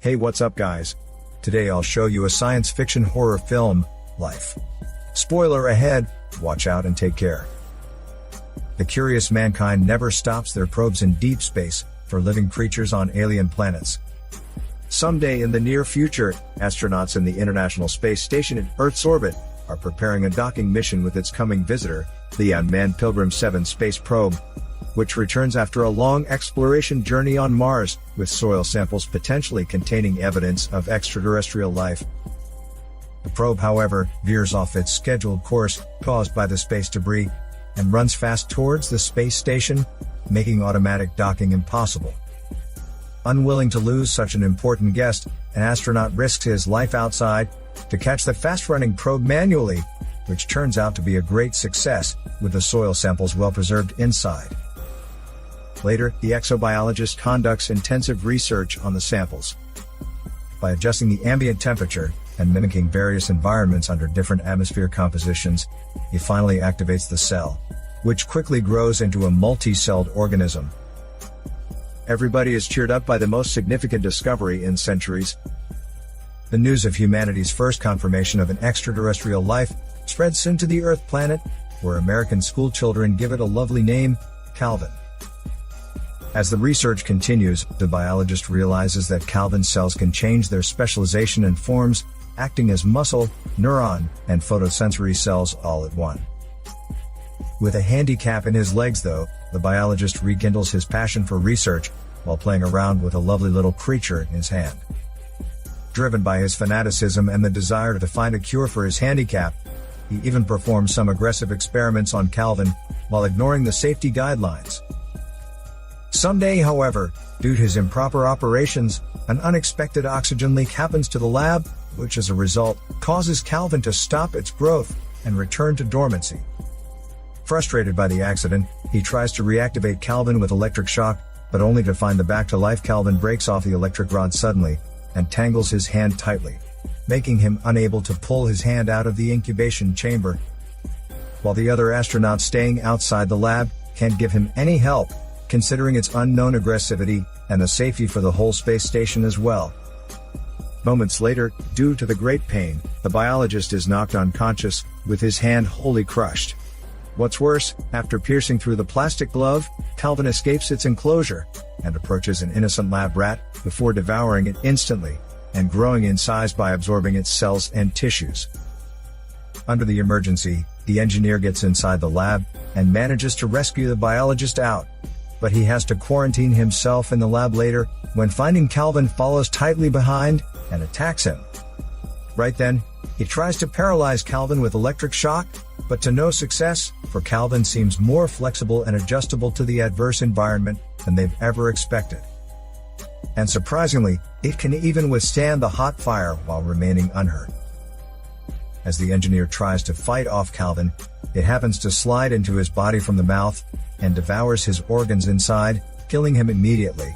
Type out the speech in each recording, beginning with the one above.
Hey, what's up guys? Today I'll show you a science fiction horror film, Life. Spoiler ahead, watch out and take care. The curious mankind never stops their probes in deep space for living creatures on alien planets. Someday in the near future, astronauts in the International Space Station in Earth's orbit are preparing a docking mission with its coming visitor, the unmanned Pilgrim 7 space probe, which returns after a long exploration journey on Mars, with soil samples potentially containing evidence of extraterrestrial life. The probe, however, veers off its scheduled course, caused by the space debris, and runs fast towards the space station, making automatic docking impossible. Unwilling to lose such an important guest, an astronaut risks his life outside to catch the fast-running probe manually, which turns out to be a great success, with the soil samples well preserved inside. Later, the exobiologist conducts intensive research on the samples. By adjusting the ambient temperature and mimicking various environments under different atmosphere compositions, he finally activates the cell, which quickly grows into a multi-celled organism. Everybody is cheered up by the most significant discovery in centuries. The news of humanity's first confirmation of an extraterrestrial life spreads soon to the Earth planet, where American schoolchildren give it a lovely name, Calvin. As the research continues, the biologist realizes that Calvin cells can change their specialization and forms, acting as muscle, neuron, and photosensory cells all at once. With a handicap in his legs though, the biologist rekindles his passion for research, while playing around with a lovely little creature in his hand. Driven by his fanaticism and the desire to find a cure for his handicap, he even performs some aggressive experiments on Calvin, while ignoring the safety guidelines. Someday, however, due to his improper operations, an unexpected oxygen leak happens to the lab, which as a result, causes Calvin to stop its growth and return to dormancy. Frustrated by the accident, he tries to reactivate Calvin with electric shock, but only to find the back-to-life Calvin breaks off the electric rod suddenly, and tangles his hand tightly, making him unable to pull his hand out of the incubation chamber. While the other astronauts staying outside the lab can't give him any help, considering its unknown aggressivity and the safety for the whole space station as well. Moments later, due to the great pain, the biologist is knocked unconscious, with his hand wholly crushed. What's worse, after piercing through the plastic glove, Calvin escapes its enclosure, and approaches an innocent lab rat, before devouring it instantly, and growing in size by absorbing its cells and tissues. Under the emergency, the engineer gets inside the lab, and manages to rescue the biologist out. But he has to quarantine himself in the lab later, when finding Calvin follows tightly behind, and attacks him. Right then, he tries to paralyze Calvin with electric shock, but to no success, for Calvin seems more flexible and adjustable to the adverse environment than they've ever expected. And surprisingly, it can even withstand the hot fire while remaining unhurt. As the engineer tries to fight off Calvin, it happens to slide into his body from the mouth, and devours his organs inside, killing him immediately.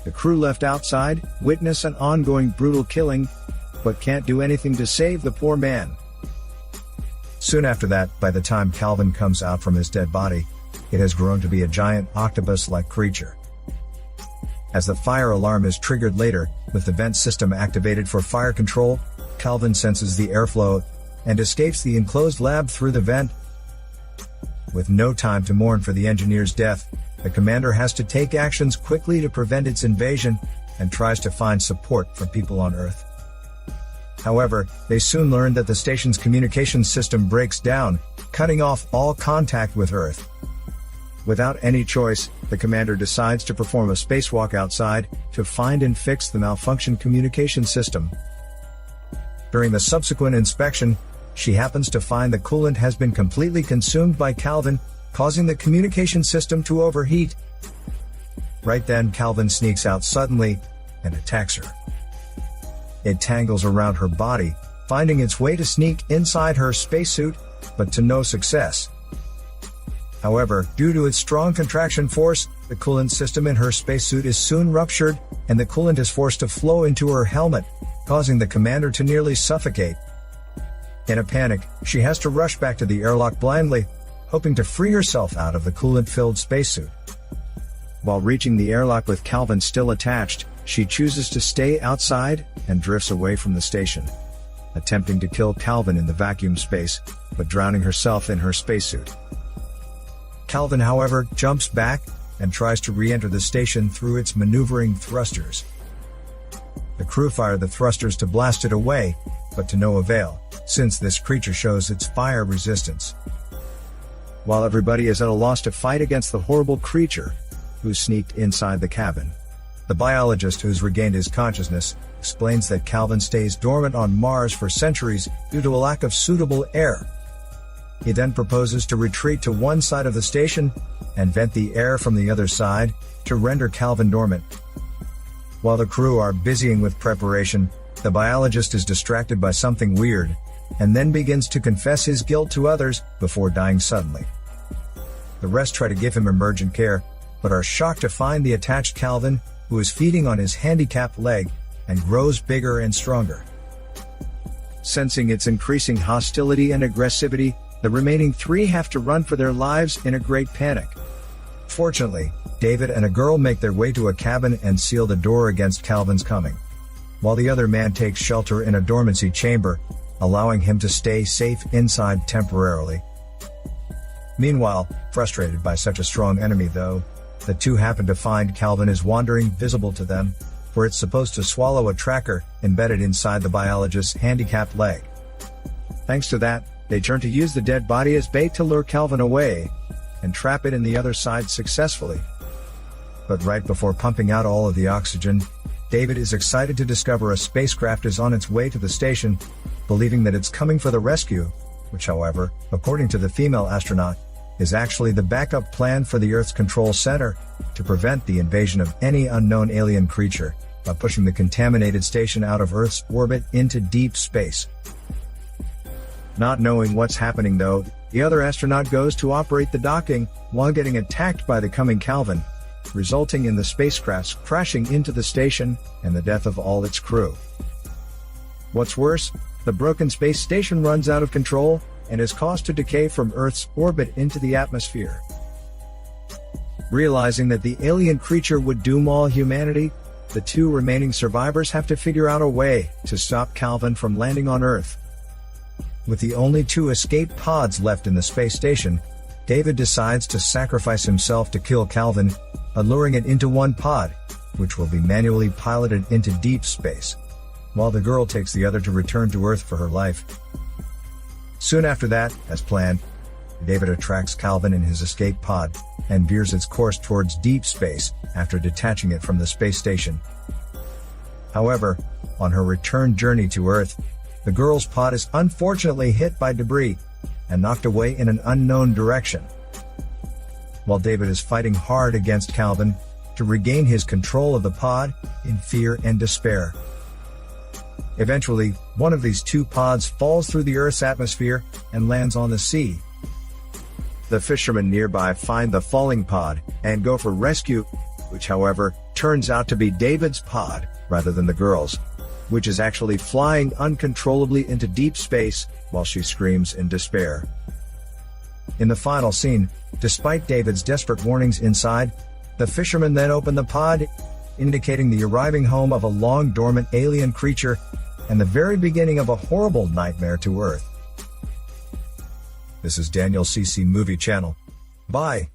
The crew left outside witness an ongoing brutal killing, but can't do anything to save the poor man. Soon after that, by the time Calvin comes out from his dead body, it has grown to be a giant octopus-like creature. As the fire alarm is triggered later, with the vent system activated for fire control, Calvin senses the airflow and escapes the enclosed lab through the vent. With no time to mourn for the engineer's death, the commander has to take actions quickly to prevent its invasion, and tries to find support from people on Earth. However, they soon learn that the station's communications system breaks down, cutting off all contact with Earth. Without any choice, the commander decides to perform a spacewalk outside, to find and fix the malfunctioned communication system. During the subsequent inspection, she happens to find the coolant has been completely consumed by Calvin, causing the communication system to overheat. Right then, Calvin sneaks out suddenly, and attacks her. It tangles around her body, finding its way to sneak inside her spacesuit, but to no success. However, due to its strong contraction force, the coolant system in her spacesuit is soon ruptured, and the coolant is forced to flow into her helmet, causing the commander to nearly suffocate. In a panic, she has to rush back to the airlock blindly, hoping to free herself out of the coolant-filled spacesuit. While reaching the airlock with Calvin still attached, she chooses to stay outside and drifts away from the station, attempting to kill Calvin in the vacuum space, but drowning herself in her spacesuit. Calvin, however, jumps back and tries to re-enter the station through its maneuvering thrusters. The crew fire the thrusters to blast it away, but to no avail, since this creature shows its fire resistance. While everybody is at a loss to fight against the horrible creature, who sneaked inside the cabin, the biologist, who's regained his consciousness, explains that Calvin stays dormant on Mars for centuries due to a lack of suitable air. He then proposes to retreat to one side of the station and vent the air from the other side to render Calvin dormant. While the crew are busying with preparation, the biologist is distracted by something weird, and then begins to confess his guilt to others before dying suddenly. The rest try to give him emergent care, but are shocked to find the attached Calvin, who is feeding on his handicapped leg and grows bigger and stronger. Sensing its increasing hostility and aggressivity, the remaining three have to run for their lives in a great panic. Fortunately, David and a girl make their way to a cabin and seal the door against Calvin's coming, while the other man takes shelter in a dormancy chamber, allowing him to stay safe inside temporarily. Meanwhile, frustrated by such a strong enemy though, the two happen to find Calvin is wandering visible to them, for it's supposed to swallow a tracker embedded inside the biologist's handicapped leg. Thanks to that, they turn to use the dead body as bait to lure Calvin away, and trap it in the other side successfully. But right before pumping out all of the oxygen, David is excited to discover a spacecraft is on its way to the station, believing that it's coming for the rescue, which however, according to the female astronaut, is actually the backup plan for the Earth's control center to prevent the invasion of any unknown alien creature by pushing the contaminated station out of Earth's orbit into deep space. Not knowing what's happening though, the other astronaut goes to operate the docking while getting attacked by the coming Calvin, resulting in the spacecraft crashing into the station and the death of all its crew. What's worse, the broken space station runs out of control and is caused to decay from Earth's orbit into the atmosphere. Realizing that the alien creature would doom all humanity, the two remaining survivors have to figure out a way to stop Calvin from landing on Earth. With the only two escape pods left in the space station, David decides to sacrifice himself to kill Calvin, alluring it into one pod, which will be manually piloted into deep space, while the girl takes the other to return to Earth for her life. Soon after that, as planned, David attracts Calvin in his escape pod and veers its course towards deep space after detaching it from the space station. However, on her return journey to Earth, the girl's pod is unfortunately hit by debris and knocked away in an unknown direction. While David is fighting hard against Calvin to regain his control of the pod in fear and despair. Eventually, one of these two pods falls through the Earth's atmosphere and lands on the sea. The fishermen nearby find the falling pod and go for rescue, which however, turns out to be David's pod rather than the girl's, which is actually flying uncontrollably into deep space while she screams in despair. In the final scene, despite David's desperate warnings inside, the fishermen then open the pod, indicating the arriving home of a long-dormant alien creature and the very beginning of a horrible nightmare to Earth. This is Daniel CC Movie Channel. Bye.